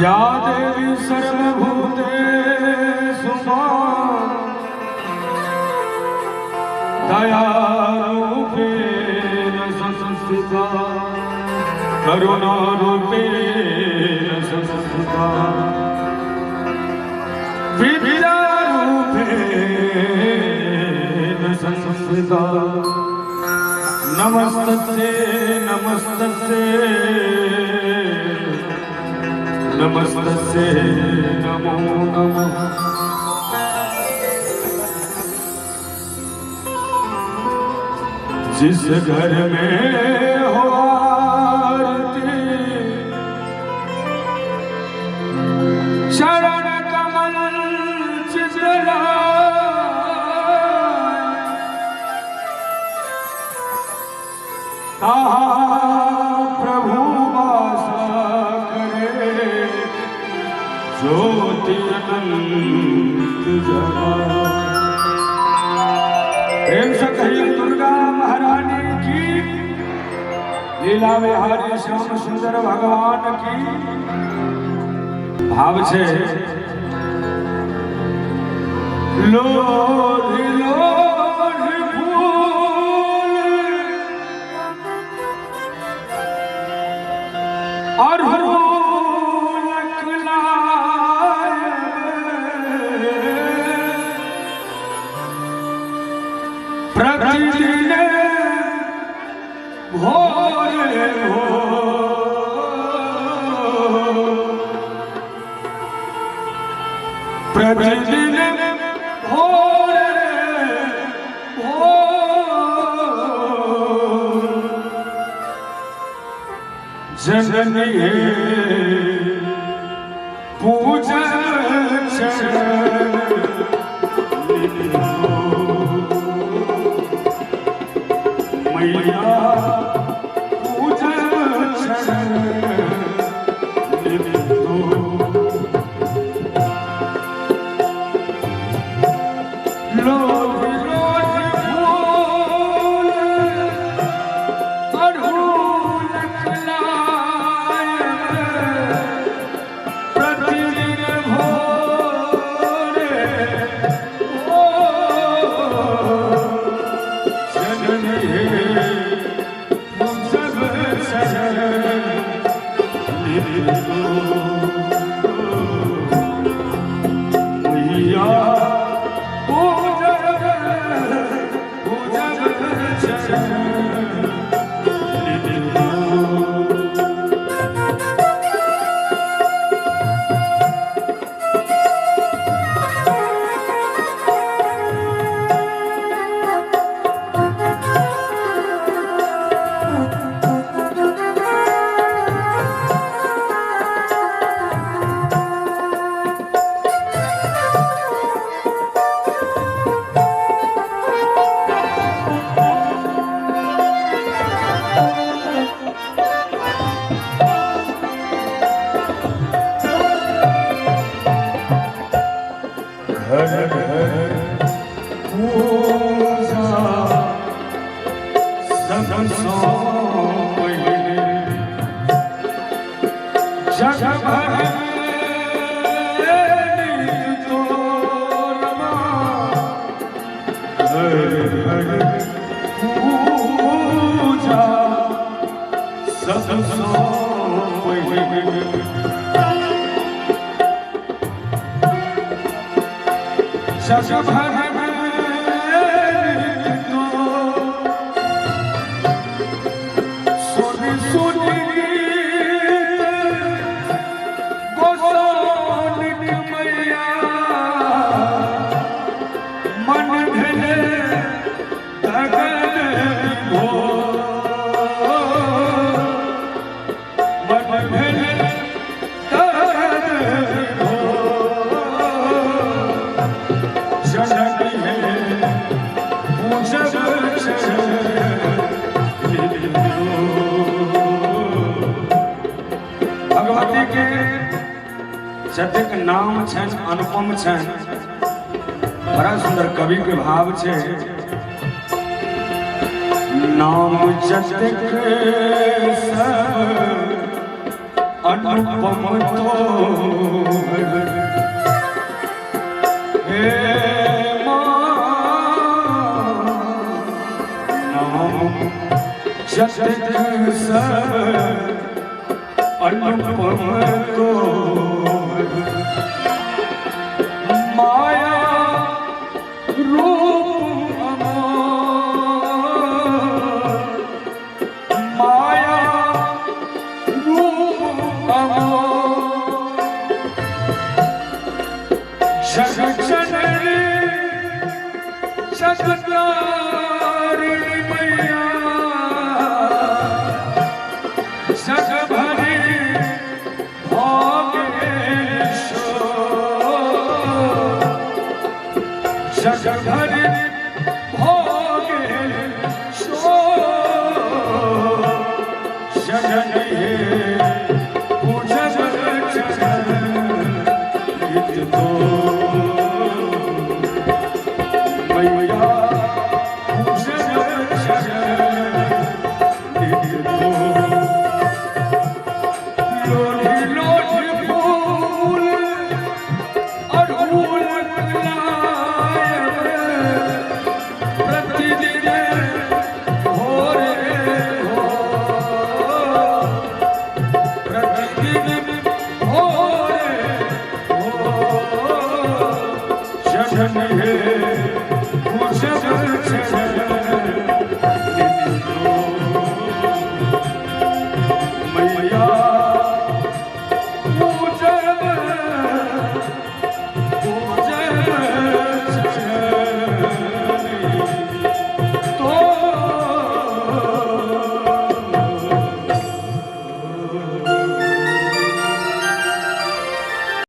या देवी सर्वभूतेषु दयारूपेण संस्थिता करुणारूपेण संस्थिता विद्यारूपेण संस्थिता नमस्तस्यै नमस्तस्यै नमस्तस्यै नमो नमः। जिस घर में हो आरती शरण कमल चितलाय ताहा प्रभु वासा करे ज्योति अनंत जगाए। प्रेम से कहिए दुर्गा महारानी की, लीला विहारी श्याम सुंदर भगवान की। भाव छे लोरी लोरी फूल और प्रतिदिन भोरे प्रतिदिन भोरे जननी है पूजन मैया पूजन Shut भगवती के जतेक नाम छन अनुपम छन बड़ा सुंदर कवि के भाव छे नाम जतेक अनुपम तो हे नाम जतेक अनुपम तो माया रूप माया रूप जगत जननी जगतारिणी मैया जग भरी जग